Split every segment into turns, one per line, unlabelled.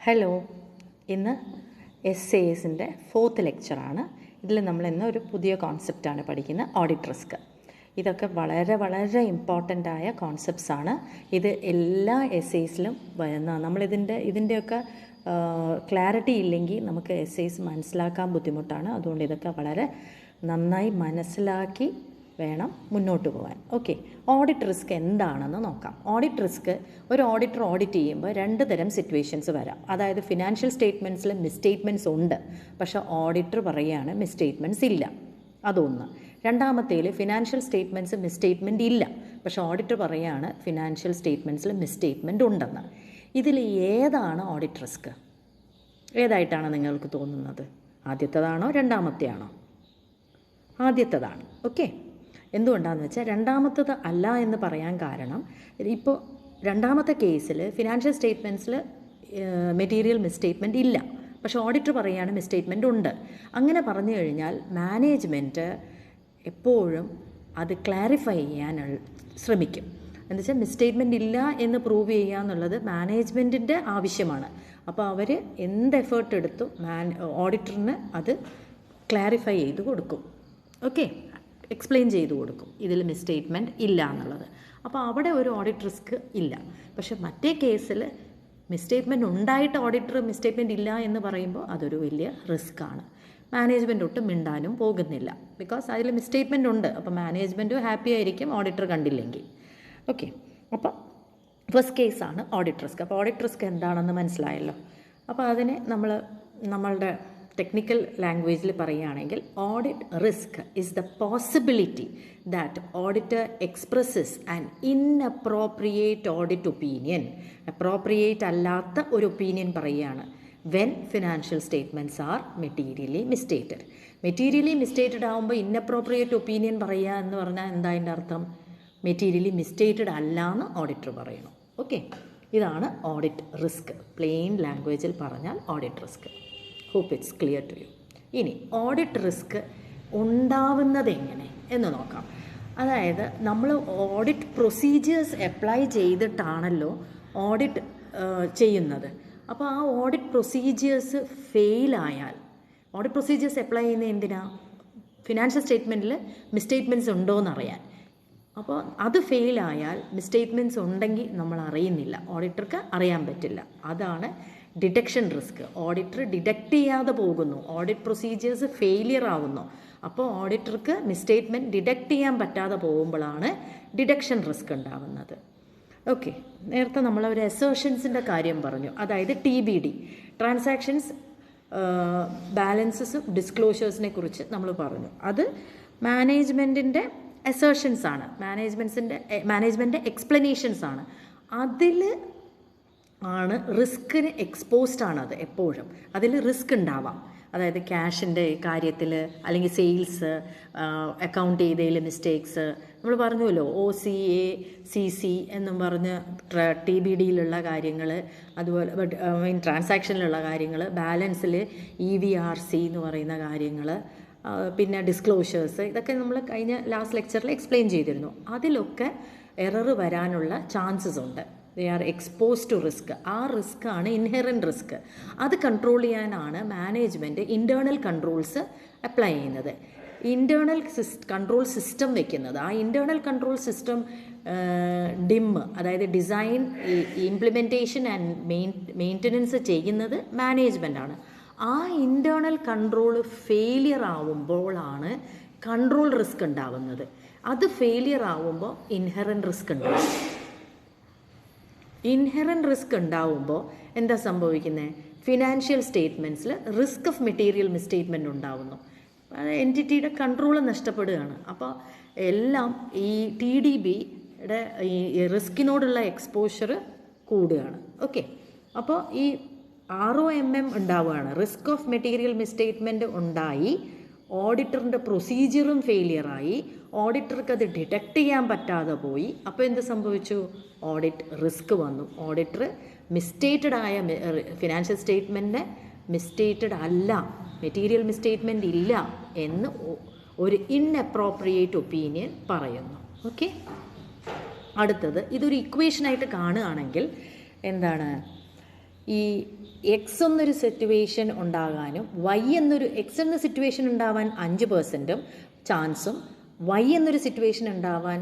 Hello, ഇന്ന് എസ്എസിൻ്റെ 4th ലെക്ചറാണ്. ഇതിൽ നമ്മൾ ഇന്ന് ഒരു പുതിയ കോൺസെപ്റ്റാണ് പഠിക്കുന്നത്, ഓഡിറ്റ് റിസ്ക്. ഇതൊക്കെ വളരെ ഇമ്പോർട്ടൻ്റ് ആയ കോൺസെപ്റ്റ്സാണ്. ഇത് എല്ലാ എസ്എസിലും വരുന്ന ഇതിൻ്റെയൊക്കെ ക്ലാരിറ്റി ഇല്ലെങ്കിൽ നമുക്ക് എസ്എസ് മനസ്സിലാക്കാൻ ബുദ്ധിമുട്ടാണ്. അതുകൊണ്ട് ഇതൊക്കെ വളരെ നന്നായി മനസ്സിലാക്കി വേണം മുന്നോട്ട് പോകാൻ. ഓക്കെ, ഓഡിറ്റ് റിസ്ക് എന്താണെന്ന് നോക്കാം. ഓഡിറ്റ് റിസ്ക്, ഒരു ഓഡിറ്റർ ഓഡിറ്റ് ചെയ്യുമ്പോൾ 2 തരം സിറ്റുവേഷൻസ് വരാം. അതായത് ഫിനാൻഷ്യൽ സ്റ്റേറ്റ്മെൻറ്റ്സിൽ മിസ്സ്റ്റേറ്റ്മെൻറ്റ്സ് ഉണ്ട്, പക്ഷേ ഓഡിറ്റർ പറയുകയാണ് മിസ്സ്റ്റേറ്റ്മെൻറ്റ്സ് ഇല്ല. അതൊന്ന്. രണ്ടാമത്തേൽ ഫിനാൻഷ്യൽ സ്റ്റേറ്റ്മെൻറ്റ്സ് മിസ്സ്റ്റേറ്റ്മെൻറ്റ് ഇല്ല, പക്ഷേ ഓഡിറ്റർ പറയുകയാണ് ഫിനാൻഷ്യൽ സ്റ്റേറ്റ്മെൻറ്റ്സിൽ മിസ്സ്റ്റേറ്റ്മെൻറ്റ് ഉണ്ടെന്ന്. ഇതിൽ ഏതാണ് ഓഡിറ്റ് റിസ്ക്? ഏതായിട്ടാണ് നിങ്ങൾക്ക് തോന്നുന്നത്? ആദ്യത്തേതാണോ രണ്ടാമത്തെയാണോ? ആദ്യത്തേതാണ്. ഓക്കെ, എന്തുകൊണ്ടാണെന്ന് വെച്ചാൽ രണ്ടാമത്തത് അല്ല എന്ന് പറയാൻ കാരണം, ഇപ്പോൾ രണ്ടാമത്തെ കേസിൽ ഫിനാൻഷ്യൽ സ്റ്റേറ്റ്മെൻറ്റ്സിൽ മെറ്റീരിയൽ മിസ്സ്റ്റേറ്റ്മെൻറ്റ് ഇല്ല, പക്ഷേ ഓഡിറ്റർ പറയുകയാണ് മിസ്സ്റ്റേറ്റ്മെൻറ്റ് ഉണ്ട്. അങ്ങനെ പറഞ്ഞു കഴിഞ്ഞാൽ മാനേജ്മെൻറ്റ് എപ്പോഴും അത് ക്ലാരിഫൈ ചെയ്യാൻ ശ്രമിക്കും. എന്ന് വെച്ചാൽ മിസ്സ്റ്റേറ്റ്മെൻറ്റ് ഇല്ല എന്ന് പ്രൂവ് ചെയ്യുക എന്നുള്ളത് മാനേജ്മെൻറ്റിൻ്റെ ആവശ്യമാണ്. അപ്പോൾ അവർ എന്ത് എഫേർട്ട് എടുത്തും ഓഡിറ്ററിന് അത് ക്ലാരിഫൈ ചെയ്ത് കൊടുക്കും. ഓക്കെ, എക്സ്പ്ലെയിൻ ചെയ്ത് കൊടുക്കും ഇതിൽ മിസ്സ്റ്റേറ്റ്മെൻറ്റ് ഇല്ല എന്നുള്ളത്. അപ്പോൾ അവിടെ ഒരു ഓഡിറ്റ് റിസ്ക് ഇല്ല. പക്ഷേ മറ്റേ കേസിൽ മിസ്സ്റ്റേറ്റ്മെൻറ്റ് ഉണ്ടായിട്ട് ഓഡിറ്റർ മിസ്സ്റ്റേറ്റ്മെൻറ്റ് ഇല്ല എന്ന് പറയുമ്പോൾ അതൊരു വലിയ റിസ്ക്കാണ്. മാനേജ്മെൻറ്റ് ഒട്ടും മിണ്ടാനും പോകുന്നില്ല, ബിക്കോസ് അതിൽ മിസ്സ്റ്റേറ്റ്മെൻറ്റ് ഉണ്ട്. അപ്പോൾ മാനേജ്മെൻറ്റും ഹാപ്പി ആയിരിക്കും ഓഡിറ്റർ കണ്ടില്ലെങ്കിൽ. ഓക്കെ, അപ്പോൾ ഫസ്റ്റ് കേസാണ് ഓഡിറ്റ് റിസ്ക്. അപ്പോൾ ഓഡിറ്റ് റിസ്ക് എന്താണെന്ന് മനസ്സിലായല്ലോ. അപ്പോൾ അതിനെ നമ്മളുടെ ടെക്നിക്കൽ ലാംഗ്വേജിൽ പറയുകയാണെങ്കിൽ, audit risk is the possibility that auditor expresses an inappropriate audit opinion. Appropriate അല്ലാത്ത ഒരു ഒപ്പീനിയൻ പറയുകയാണ് when financial statements are materially misstated. Materially misstated ആകുമ്പോൾ ഇൻഅപ്രോപ്രിയേറ്റ് ഒപ്പീനിയൻ പറയുക എന്ന് പറഞ്ഞാൽ എന്താ അതിൻ്റെ അർത്ഥം? മെറ്റീരിയലി മിസ്റ്റേറ്റഡ് അല്ല എന്ന് ഓഡിറ്റർ പറയണം. ഓക്കെ, ഇതാണ് ഓഡിറ്റ് റിസ്ക്. പ്ലെയിൻ ലാംഗ്വേജിൽ പറഞ്ഞാൽ audit risk. Hope it's clear to you. ഇനി ഓഡിറ്റ് റിസ്ക് ഉണ്ടാവുന്നത് എങ്ങനെ എന്ന് നോക്കാം. അതായത് നമ്മൾ ഓഡിറ്റ് പ്രൊസീജിയേഴ്സ് അപ്ലൈ ചെയ്തിട്ടാണല്ലോ ഓഡിറ്റ് ചെയ്യുന്നത്. അപ്പോൾ ആ ഓഡിറ്റ് പ്രൊസീജിയേഴ്സ് ഫെയിലായാൽ, ഓഡിറ്റ് പ്രൊസീജിയേഴ്സ് അപ്ലൈ ചെയ്യുന്നത് എന്തിനാ? ഫിനാൻഷ്യൽ സ്റ്റേറ്റ്മെൻറ്റിൽ മിസ്സ്റ്റേറ്റ്മെൻറ്റ്സ് ഉണ്ടോ എന്നറിയാൻ. അപ്പോൾ അത് ഫെയിലായാൽ, മിസ്സ്റ്റേറ്റ്മെൻറ്റ്സ് ഉണ്ടെങ്കിൽ നമ്മൾ അറിയുന്നില്ല, ഓഡിറ്റർക്ക് അറിയാൻ പറ്റില്ല. അതാണ് ഡിറ്റക്ഷൻ റിസ്ക്. ഓഡിറ്റർ ഡിറ്റക്റ്റ് ചെയ്യാതെ പോകുന്നു, ഓഡിറ്റ് പ്രൊസീജിയേഴ്സ് ഫെയിലിയർ ആവുന്നു. അപ്പോൾ ഓഡിറ്റർക്ക് മിസ്സ്റ്റേറ്റ്മെൻറ്റ് ഡിറ്റക്റ്റ് ചെയ്യാൻ പറ്റാതെ പോകുമ്പോഴാണ് ഡിറ്റക്ഷൻ റിസ്ക് ഉണ്ടാകുന്നത്. ഓക്കെ, നേരത്തെ നമ്മളൊരു അസേർഷൻസിൻ്റെ കാര്യം പറഞ്ഞു. അതായത് TBD, ട്രാൻസാക്ഷൻസ് ബാലൻസസും ഡിസ്ക്ലോഷേഴ്സിനെ കുറിച്ച് നമ്മൾ പറഞ്ഞു. അത് മാനേജ്മെൻറ്റിൻ്റെ അസേർഷൻസ് ആണ്, മാനേജ്മെൻറ്റിൻ്റെ എക്സ്പ്ലനേഷൻസ് ആണ്. അതിൽ ആണ് റിസ്കിന് എക്സ്പോസ്ഡ് ആണ്. അത് എപ്പോഴും അതിൽ റിസ്ക് ഉണ്ടാവാം. അതായത് ക്യാഷിൻ്റെ കാര്യത്തിൽ, അല്ലെങ്കിൽ സെയിൽസ് അക്കൗണ്ട് ചെയ്തതിൽ മിസ്റ്റേക്സ്. നമ്മൾ പറഞ്ഞല്ലോ OCA CC എന്നും പറഞ്ഞ് TBDയിലുള്ള കാര്യങ്ങൾ, അതുപോലെ ട്രാൻസാക്ഷനിലുള്ള കാര്യങ്ങൾ, ബാലൻസിൽ EVRC എന്ന് പറയുന്ന കാര്യങ്ങൾ, പിന്നെ ഡിസ്ക്ലോഷേഴ്സ്, ഇതൊക്കെ നമ്മൾ കഴിഞ്ഞ ലാസ്റ്റ് ലെക്ചറിൽ എക്സ്പ്ലെയിൻ ചെയ്തിരുന്നു. അതിലൊക്കെ എറർ വരാനുള്ള ചാൻസസ് ഉണ്ട്. They are exposed to risk. ആ റിസ്ക്കാണ് ഇൻഹെറൻറ്റ് റിസ്ക്. അത് കൺട്രോൾ ചെയ്യാനാണ് മാനേജ്മെൻറ്റ് ഇൻറ്റേർണൽ കൺട്രോൾസ് അപ്ലൈ ചെയ്യുന്നത്, ഇൻറ്റേർണൽ കൺട്രോൾ സിസ്റ്റം വെക്കുന്നത്. ആ ഇൻറ്റേർണൽ കൺട്രോൾ സിസ്റ്റം അതായത് ഡിസൈൻ, ഇംപ്ലിമെൻറ്റേഷൻ ആൻഡ് മെയിൻ്റനൻസ് ചെയ്യുന്നത് മാനേജ്മെൻറ്റാണ്. ആ ഇൻറ്റേർണൽ കൺട്രോൾ ഫെയിലിയർ ആവുമ്പോഴാണ് കൺട്രോൾ റിസ്ക് ഉണ്ടാവുന്നത്. അത് ഫെയിലിയർ ആവുമ്പോൾ ഇൻഹെറൻറ്റ് റിസ്ക് ഉണ്ടാവും. ഇൻഹെറൻറ്റ് റിസ്ക് ഉണ്ടാവുമ്പോൾ എന്താ സംഭവിക്കുന്നത്? ഫിനാൻഷ്യൽ സ്റ്റേറ്റ്മെൻറ്റ്സിൽ റിസ്ക് ഓഫ് മെറ്റീരിയൽ മിസ്സ്റ്റേറ്റ്മെൻറ്റ് ഉണ്ടാവുന്നു. എൻറ്റിറ്റിയുടെ കൺട്രോൾ നഷ്ടപ്പെടുകയാണ്. അപ്പോൾ എല്ലാം ഈ TDBയുടെ ഈ റിസ്കിനോടുള്ള എക്സ്പോഷർ കൂടുകയാണ്. ഓക്കെ, അപ്പോൾ ഈ ROMM ഉണ്ടാവുകയാണ്. റിസ്ക് ഓഫ് മെറ്റീരിയൽ മിസ്സ്റ്റേറ്റ്മെൻറ്റ് ഉണ്ടായി, ഓഡിറ്ററിൻ്റെ പ്രൊസീജിയറും ഫെയിലിയറായി, ഓഡിറ്റർക്ക് അത് ഡിറ്റക്റ്റ് ചെയ്യാൻ പറ്റാതെ പോയി. അപ്പോൾ എന്ത് സംഭവിച്ചു? ഓഡിറ്റ് റിസ്ക് വന്നു. ഓഡിറ്റർ മിസ്റ്റേറ്റഡ് ആയ ഫിനാൻഷ്യൽ സ്റ്റേറ്റ്മെൻറ്റ് മിസ്റ്റേറ്റഡ് അല്ല, മെറ്റീരിയൽ മിസ്റ്റേറ്റ്മെൻറ്റ് ഇല്ല എന്ന് ഒരു ഇൻഅപ്രോപ്രിയേറ്റ് ഒപ്പീനിയൻ പറയുന്നു. ഓക്കെ, അടുത്തത് ഇതൊരു ഇക്വേഷനായിട്ട് കാണുകയാണെങ്കിൽ എന്താണ്? ഈ എക്സ് എന്നൊരു സിറ്റുവേഷൻ ഉണ്ടാകാനും എക്സ് എന്ന സിറ്റുവേഷൻ ഉണ്ടാവാൻ 5% ചാൻസും വൈ എന്നൊരു സിറ്റുവേഷൻ ഉണ്ടാവാൻ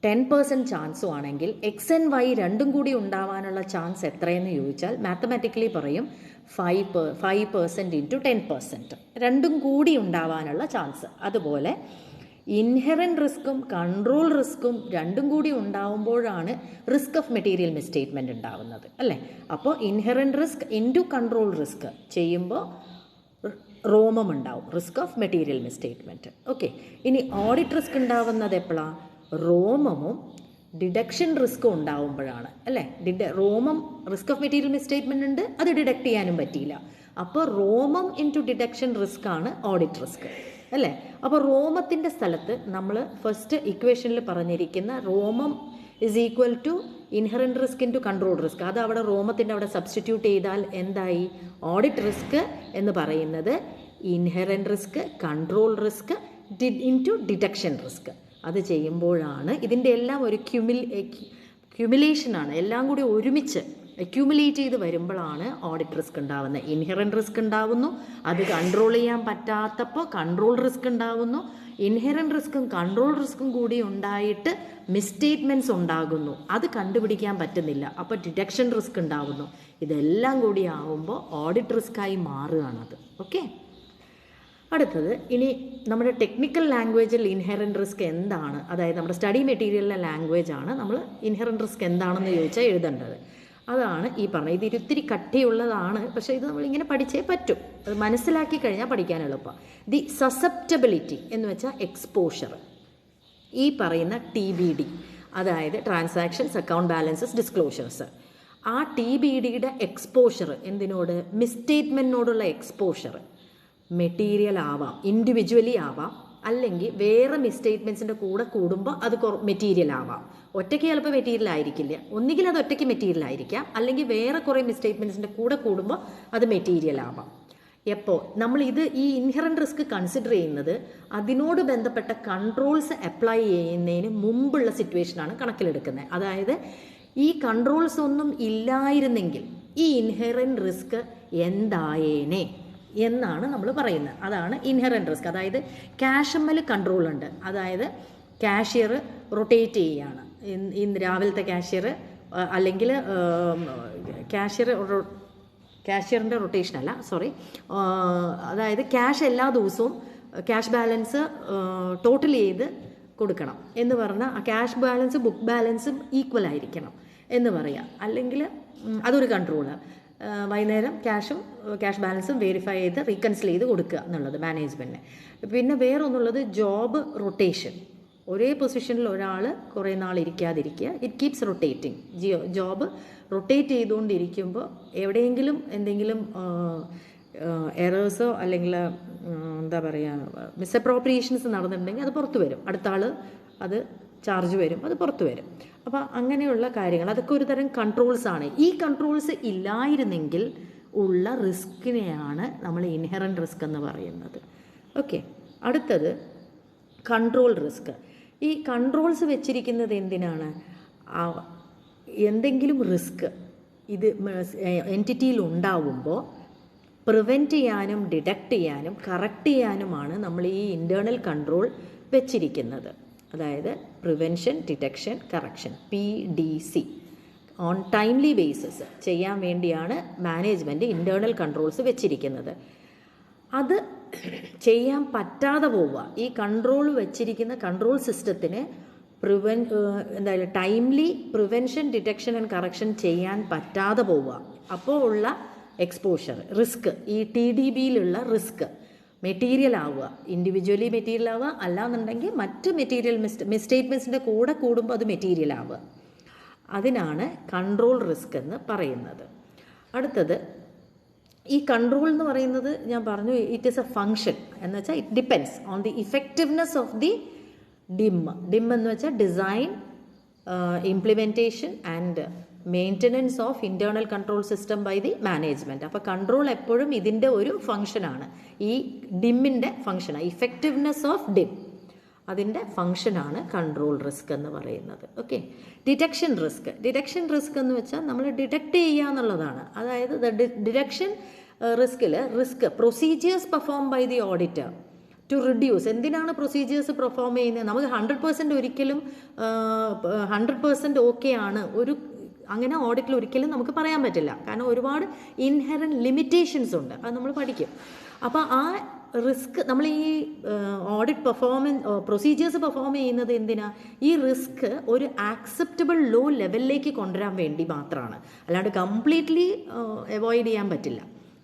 10% ചാൻസും ആണെങ്കിൽ എക്സ് ആൻഡ് വൈ രണ്ടും കൂടി ഉണ്ടാവാനുള്ള ചാൻസ് എത്രയെന്ന് ചോദിച്ചാൽ മാത്തമാറ്റിക്കലി പറയും 5% ഇൻറ്റു 10%, രണ്ടും കൂടി ഉണ്ടാവാനുള്ള ചാൻസ്. അതുപോലെ ഇൻഹെറൻറ്റ് റിസ്ക്കും കൺട്രോൾ റിസ്ക്കും രണ്ടും കൂടി ഉണ്ടാവുമ്പോഴാണ് റിസ്ക് ഓഫ് മെറ്റീരിയൽ മിസ്സ്റ്റേറ്റ്മെൻറ്റ് ഉണ്ടാവുന്നത്, അല്ലേ? അപ്പോൾ inherent risk into control risk ചെയ്യുമ്പോൾ റോമം ഉണ്ടാവും, risk of material misstatement. Okay, ഇനി ഓഡിറ്റ് റിസ്ക് ഉണ്ടാവുന്നത് എപ്പോഴാണ്? റോമമും ഡിഡക്ഷൻ റിസ്ക്കും ഉണ്ടാവുമ്പോഴാണ്, അല്ലേ? ROMM risk of material misstatement ഉണ്ട്, അത് ഡിഡക്റ്റ് ചെയ്യാനും പറ്റിയില്ല. അപ്പോൾ റോമം ഇൻറ്റു ഡിഡക്ഷൻ റിസ്ക് ആണ് ഓഡിറ്റ് റിസ്ക്, അല്ലേ? അപ്പോൾ റോമത്തിൻ്റെ സ്ഥലത്ത് നമ്മൾ ഫസ്റ്റ് ഇക്വേഷനിൽ പറഞ്ഞിരിക്കുന്ന ROMM is equal to inherent risk into control risk, അത് അവിടെ റോമത്തിൻ്റെ അവിടെ സബ്സ്റ്റിറ്റ്യൂട്ട് ചെയ്താൽ എന്തായി? ഓഡിറ്റ് റിസ്ക് എന്ന് പറയുന്നത് inherent risk control risk into detection risk. അത് ചെയ്യുമ്പോഴാണ് ഇതിൻ്റെ എല്ലാം ഒരു ക്യുമുലേഷനാണ്, എല്ലാം കൂടി ഒരുമിച്ച് അക്യൂമുലേറ്റ് ചെയ്ത് വരുമ്പോഴാണ് ഓഡിറ്റ് റിസ്ക് ഉണ്ടാവുന്നത്. ഇൻഹെറൻറ്റ് റിസ്ക് ഉണ്ടാവുന്നു, അത് കൺട്രോൾ ചെയ്യാൻ പറ്റാത്തപ്പോൾ കൺട്രോൾ റിസ്ക് ഉണ്ടാവുന്നു, ഇൻഹെറൻറ്റ് റിസ്ക്കും കൺട്രോൾ റിസ്ക്കും കൂടി ഉണ്ടായിട്ട് മിസ്സ്റ്റേറ്റ്മെൻറ്റ്സ് ഉണ്ടാകുന്നു, അത് കണ്ടുപിടിക്കാൻ പറ്റുന്നില്ല, അപ്പോൾ ഡിഡക്ഷൻ റിസ്ക് ഉണ്ടാവുന്നു. ഇതെല്ലാം കൂടി ആവുമ്പോൾ ഓഡിറ്റ് റിസ്ക്കായി മാറുകയാണത്. ഓക്കെ, അടുത്തത് ഇനി നമ്മുടെ ടെക്നിക്കൽ ലാംഗ്വേജിൽ ഇൻഹെറൻറ്റ് റിസ്ക് എന്താണ്, അതായത് നമ്മുടെ സ്റ്റഡി മെറ്റീരിയലിലെ ലാംഗ്വേജാണ് നമ്മൾ ഇൻഹെറൻറ്റ് റിസ്ക് എന്താണെന്ന് ചോദിച്ചാൽ എഴുതേണ്ടത്. അതാണ് ഈ പറഞ്ഞത്. ഇത് ഒത്തിരി കട്ടിയുള്ളതാണ്, പക്ഷേ ഇത് നമ്മളിങ്ങനെ പഠിച്ചേ പറ്റും, അത് മനസ്സിലാക്കി കഴിഞ്ഞാൽ പഠിക്കാൻ എളുപ്പമാണ്. ദി സസെപ്റ്റബിലിറ്റി എന്ന് വെച്ചാൽ എക്സ്പോഷർ, ഈ പറയുന്ന TBD, അതായത് ട്രാൻസാക്ഷൻസ് അക്കൗണ്ട് ബാലൻസസ് ഡിസ്ക്ലോഷേഴ്സ്, ആ TBDയുടെ എക്സ്പോഷർ എന്തിനോട്? മിസ്സ്റ്റേറ്റ്മെൻറ്റിനോടുള്ള എക്സ്പോഷർ മെറ്റീരിയൽ ആവാം, ഇൻഡിവിജ്വലി ആവാം, അല്ലെങ്കിൽ വേറെ മിസ്സ്റ്റേറ്റ്മെൻറ്റ്സിൻ്റെ കൂടെ കൂടുമ്പോൾ അത് മെറ്റീരിയൽ ആവാം. ഒറ്റയ്ക്ക് ചിലപ്പോൾ മെറ്റീരിയൽ ആയിരിക്കില്ല, ഒന്നുകിൽ അത് ഒറ്റയ്ക്ക് മെറ്റീരിയൽ ആയിരിക്കാം, അല്ലെങ്കിൽ വേറെ കുറേ മിസ്സ്റ്റേറ്റ്മെൻറ്റ്സിൻ്റെ കൂടെ കൂടുമ്പോൾ അത് മെറ്റീരിയൽ ആവാം. എപ്പോൾ നമ്മൾ ഈ ഇൻഹെറൻറ്റ് റിസ്ക് കൺസിഡർ ചെയ്യുന്നത് അതിനോട് ബന്ധപ്പെട്ട കൺട്രോൾസ് അപ്ലൈ ചെയ്യുന്നതിന് മുമ്പുള്ള സിറ്റുവേഷനാണ് കണക്കിലെടുക്കുന്നത്. അതായത് ഈ കൺട്രോൾസ് ഒന്നും ഇല്ലായിരുന്നെങ്കിൽ ഈ ഇൻഹെറൻറ്റ് റിസ്ക് എന്തായേനെ എന്നാണ് നമ്മൾ പറയുന്നത്. അതാണ് ഇൻഹെറൻറ്റ് റിസ്ക്. അതായത് ക്യാഷമ്മൽ കൺട്രോൾ ഉണ്ട്, അതായത് കാഷ്യർ റൊട്ടേറ്റ് ചെയ്യുകയാണ്, ഇന്ന് രാവിലത്തെ കാഷ്യർ അല്ലെങ്കിൽ കാഷ്യറിൻ്റെ റൊട്ടേഷൻ അല്ല, സോറി, അതായത് ക്യാഷ് എല്ലാ ദിവസവും ക്യാഷ് ബാലൻസ് ടോട്ടൽ ചെയ്ത് കൊടുക്കണം എന്ന് പറഞ്ഞാൽ ആ ക്യാഷ് ബാലൻസ് ബുക്ക് ബാലൻസും ഈക്വൽ ആയിരിക്കണം എന്ന് പറയാം, അല്ലെങ്കിൽ അതൊരു കൺട്രോള്. വൈകുന്നേരം ക്യാഷ് ബാലൻസും വെരിഫൈ ചെയ്ത് റീകൺസിൽ ചെയ്ത് കൊടുക്കുക എന്നുള്ളത് മാനേജ്മെൻറ്റിന്. പിന്നെ വേറൊന്നുള്ളത് ജോബ് റൊട്ടേഷൻ, ഒരേ പൊസിഷനിൽ ഒരാൾ കുറേ നാൾ ഇരിക്കാതിരിക്കുക, it keeps rotating. Job rotate ചെയ്തുകൊണ്ടിരിക്കുമ്പോൾ എവിടെയെങ്കിലും എന്തെങ്കിലും എറേഴ്സോ അല്ലെങ്കിൽ എന്താ പറയുക മിസ്അപ്രോപ്രിയേഷൻസ് നടന്നിട്ടുണ്ടെങ്കിൽ അത് പുറത്ത് വരും, അടുത്ത ആൾ അത് ചാർജ് വരും, അത് പുറത്ത് വരും. അപ്പോൾ അങ്ങനെയുള്ള കാര്യങ്ങൾ അതൊക്കെ ഒരു തരം കൺട്രോൾസാണ്. ഈ കൺട്രോൾസ് ഇല്ലായിരുന്നെങ്കിൽ ഉള്ള റിസ്കിനെയാണ് നമ്മൾ ഇൻഹെറൻറ്റ് റിസ്ക് എന്ന് പറയുന്നത്. ഓക്കെ, അടുത്തത് കൺട്രോൾ റിസ്ക്. ഈ കൺട്രോൾസ് വെച്ചിരിക്കുന്നത് എന്തിനാണ്? എന്തെങ്കിലും റിസ്ക് ഇത് എൻറ്റിറ്റിയിൽ ഉണ്ടാവുമ്പോൾ പ്രിവെൻറ്റ് ചെയ്യാനും ഡിഡക്റ്റ് ചെയ്യാനും കറക്റ്റ് ചെയ്യാനുമാണ് നമ്മൾ ഈ ഇൻറ്റേർണൽ കൺട്രോൾ വെച്ചിരിക്കുന്നത്. അതായത് prevention, detection, correction, PDC on timely basis ചെയ്യാൻ വേണ്ടിയാണ് മാനേജ്മെൻറ്റ് ഇൻറ്റേർണൽ കൺട്രോൾസ് വെച്ചിരിക്കുന്നത്. അത് ചെയ്യാൻ പറ്റാതെ പോവുക, ഈ കൺട്രോൾ വെച്ചിരിക്കുന്ന കൺട്രോൾ സിസ്റ്റത്തിന് എന്തായാലും timely prevention, detection and correction ചെയ്യാൻ പറ്റാതെ പോവുക, അപ്പോൾ ഉള്ള എക്സ്പോഷർ റിസ്ക്, ഈ TDBയിലുള്ള റിസ്ക് മെറ്റീരിയൽ ആവുക, ഇൻഡിവിജ്വലി മെറ്റീരിയൽ ആവുക, അല്ലാന്നുണ്ടെങ്കിൽ മറ്റ് മെറ്റീരിയൽ മിസ്റ്റേറ്റ്മെൻറ്റ്സിൻ്റെ കൂടെ കൂടുമ്പോൾ അത് മെറ്റീരിയൽ ആവുക. അതിനാണ് കൺട്രോൾ റിസ്ക് എന്ന് പറയുന്നത്. അടുത്തത് ഈ കൺട്രോൾ എന്ന് പറയുന്നത് ഞാൻ പറഞ്ഞു ഇറ്റ് ഈസ് എ ഫങ്ഷൻ എന്ന് വെച്ചാൽ it depends on the effectiveness of the dim എന്ന് വെച്ചാൽ design, implementation and maintenance of internal control system by the management. അപ്പോൾ കൺട്രോൾ എപ്പോഴും ഇതിൻ്റെ ഒരു ഫങ്ഷനാണ്, ഈ ഡിമ്മിൻ്റെ ഫങ്ഷനാണ്, ഇഫക്റ്റീവ്നെസ് ഓഫ് ഡിം. അതിൻ്റെ ഫങ്ഷനാണ് കൺട്രോൾ റിസ്ക് എന്ന് പറയുന്നത്. ഓക്കെ, ഡിറ്റക്ഷൻ റിസ്ക് എന്ന് വെച്ചാൽ നമ്മൾ ഡിറ്റക്റ്റ് ചെയ്യുക എന്നുള്ളതാണ്. അതായത് detection risk procedures perform by the auditor to reduce. എന്തിനാണ് പ്രൊസീജിയേഴ്സ് പെർഫോം ചെയ്യുന്നത്? നമുക്ക് 100% ഒരിക്കലും 100% ഓക്കെ ആണ് അങ്ങനെ ഓഡിറ്റിൽ ഒരിക്കലും നമുക്ക് പറയാൻ പറ്റില്ല. കാരണം ഒരുപാട് ഇൻഹെറൻറ്റ് ലിമിറ്റേഷൻസ് ഉണ്ട്, അത് നമ്മൾ പഠിക്കും. അപ്പോൾ ആ റിസ്ക് നമ്മൾ ഈ ഓഡിറ്റ് പ്രൊസീജിയേഴ്സ് പെർഫോം ചെയ്യുന്നത് എന്തിനാ? ഈ റിസ്ക് ഒരു ആക്സെപ്റ്റബിൾ ലോ ലെവലിലേക്ക് കൊണ്ടുവരാൻ വേണ്ടി മാത്രമാണ്, അല്ലാണ്ട് കംപ്ലീറ്റ്ലി അവോയ്ഡ് ചെയ്യാൻ പറ്റില്ല.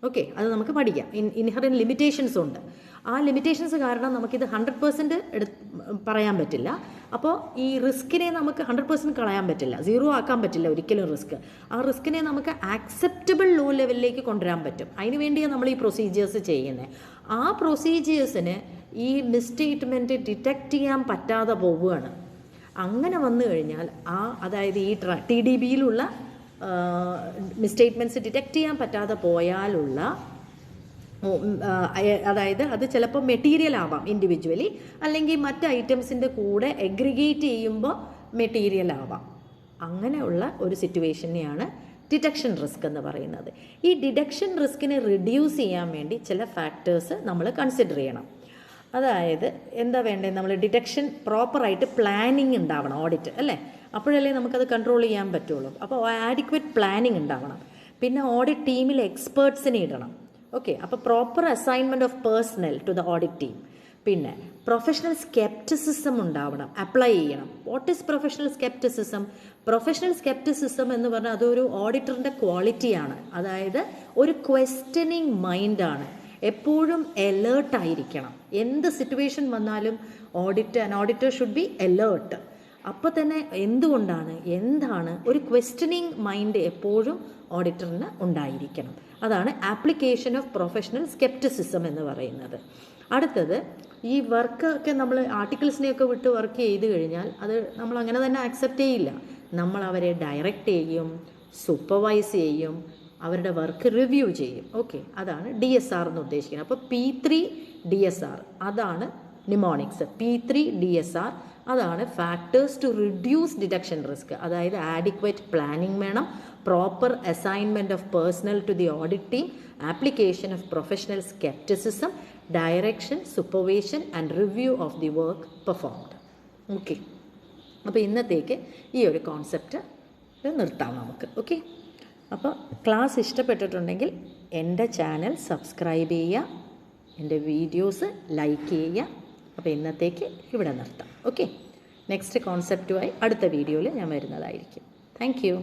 ഓക്കെ, അത് നമുക്ക് പഠിക്കാം. ഇൻഹെറൻറ്റ് ലിമിറ്റേഷൻസ് ഉണ്ട്. ആ ലിമിറ്റേഷൻസ് കാരണം നമുക്കിത് 100% പറയാൻ പറ്റില്ല. അപ്പോൾ ഈ റിസ്കിനെ നമുക്ക് 100% കളയാൻ പറ്റില്ല, 0 ആക്കാൻ പറ്റില്ല ഒരിക്കലും റിസ്ക്. ആ റിസ്കിനെ നമുക്ക് ആക്സെപ്റ്റബിൾ ലോ ലെവലിലേക്ക് കൊണ്ടുവരാൻ പറ്റും. അതിന് വേണ്ടിയാണ് നമ്മൾ ഈ പ്രൊസീജിയേഴ്സ് ചെയ്യുന്നത്. ആ പ്രൊസീജിയേഴ്സിന് ഈ മിസ്സ്റ്റേറ്റ്മെൻറ്റ് ഡിറ്റക്റ്റ് ചെയ്യാൻ പറ്റാതെ പോവുകയാണ്. അങ്ങനെ വന്നു കഴിഞ്ഞാൽ അതായത് ഈ TDBയിലുള്ള മിസ്സ്റ്റേറ്റ്മെൻറ്റ്സ് ഡിറ്റക്റ്റ് ചെയ്യാൻ പറ്റാതെ പോയാലുള്ള, അതായത് അത് ചിലപ്പോൾ മെറ്റീരിയൽ ആവാം ഇൻഡിവിജ്വലി, അല്ലെങ്കിൽ മറ്റ് ഐറ്റംസിൻ്റെ കൂടെ എഗ്രിഗേറ്റ് ചെയ്യുമ്പോൾ മെറ്റീരിയൽ ആവാം. അങ്ങനെയുള്ള ഒരു സിറ്റുവേഷനെയാണ് ഡിറ്റക്ഷൻ റിസ്ക് എന്ന് പറയുന്നത്. ഈ ഡിറ്റക്ഷൻ റിസ്കിനെ റിഡ്യൂസ് ചെയ്യാൻ വേണ്ടി ചില ഫാക്ടേഴ്സ് നമ്മൾ കൺസിഡർ ചെയ്യണം. അതായത് എന്താ വേണ്ടത്? നമ്മൾ ഡിറ്റക്ഷൻ പ്രോപ്പറായിട്ട് പ്ലാനിങ് ഉണ്ടാവണം, ഓഡിറ്റ് അല്ലേ, അപ്പോഴല്ലേ നമുക്കത് കൺട്രോൾ ചെയ്യാൻ പറ്റുള്ളൂ. അപ്പോൾ ആഡിക്വേറ്റ് പ്ലാനിങ് ഉണ്ടാവണം. പിന്നെ ഓഡിറ്റ് ടീമിൽ എക്സ്പേർട്സിനെ ഇടണം. ഓക്കെ, അപ്പോൾ proper assignment of personnel to the audit team. പിന്നെ പ്രൊഫഷണൽ സ്കെപ്റ്റിസിസം ഉണ്ടാവണം, അപ്ലൈ ചെയ്യണം. What is professional scepticism? Professional scepticism എന്ന് പറഞ്ഞാൽ അതൊരു ഓഡിറ്ററിൻ്റെ ക്വാളിറ്റിയാണ്. അതായത് ഒരു ക്വസ്റ്റ്യനിങ് മൈൻഡാണ്, എപ്പോഴും അലേർട്ടായിരിക്കണം. എന്ത് സിറ്റുവേഷൻ വന്നാലും ഓഡിറ്റർ ഷുഡ് ബി അലേർട്ട്. അപ്പോൾ തന്നെ എന്താണ് ഒരു ക്വസ്റ്റ്യനിങ് മൈൻഡ് എപ്പോഴും ഓഡിറ്ററിന് ഉണ്ടായിരിക്കണം. അതാണ് ആപ്ലിക്കേഷൻ ഓഫ് പ്രൊഫഷണൽ സ്കെപ്റ്റിസിസം എന്ന് പറയുന്നത്. അടുത്തത്, ഈ വർക്കൊക്കെ നമ്മൾ ആർട്ടിക്കിൾസിനെയൊക്കെ വിട്ട് വർക്ക് ചെയ്ത് കഴിഞ്ഞാൽ അത് നമ്മൾ അങ്ങനെ തന്നെ ആക്സെപ്റ്റ് ചെയ്യില്ല. നമ്മൾ അവരെ ഡയറക്റ്റ് ചെയ്യും, സൂപ്പർവൈസ് ചെയ്യും, അവരുടെ വർക്ക് റിവ്യൂ ചെയ്യും. ഓക്കെ, അതാണ് DSR എന്ന് ഉദ്ദേശിക്കുന്നത്. അപ്പോൾ P3 DSR അതാണ് നിമോണിക്സ്. P3 DSR അതാണ് factors to reduce detection risk. അതായത് ആഡിക്വേറ്റ് പ്ലാനിങ് വേണം, proper assignment of personnel to the audit team, application of professional scepticism, direction, supervision and review of the work performed. Okay, അപ്പോൾ ഇന്നത്തേക്ക് ഈ ഒരു concept നിർത്താം നമുക്ക്. Okay, അപ്പോൾ ക്ലാസ് ഇഷ്ടപ്പെട്ടിട്ടുണ്ടെങ്കിൽ എൻ്റെ ചാനൽ സബ്സ്ക്രൈബ് ചെയ്യുക, എൻ്റെ വീഡിയോസ് ലൈക്ക് ചെയ്യുക. അപ്പോൾ ഇന്നത്തേക്ക് ഇവിടെ നിർത്താം. ഓക്കെ, നെക്സ്റ്റ് കോൺസെപ്റ്റുമായി അടുത്ത വീഡിയോയിൽ ഞാൻ വരുന്നതായിരിക്കും. Thank you.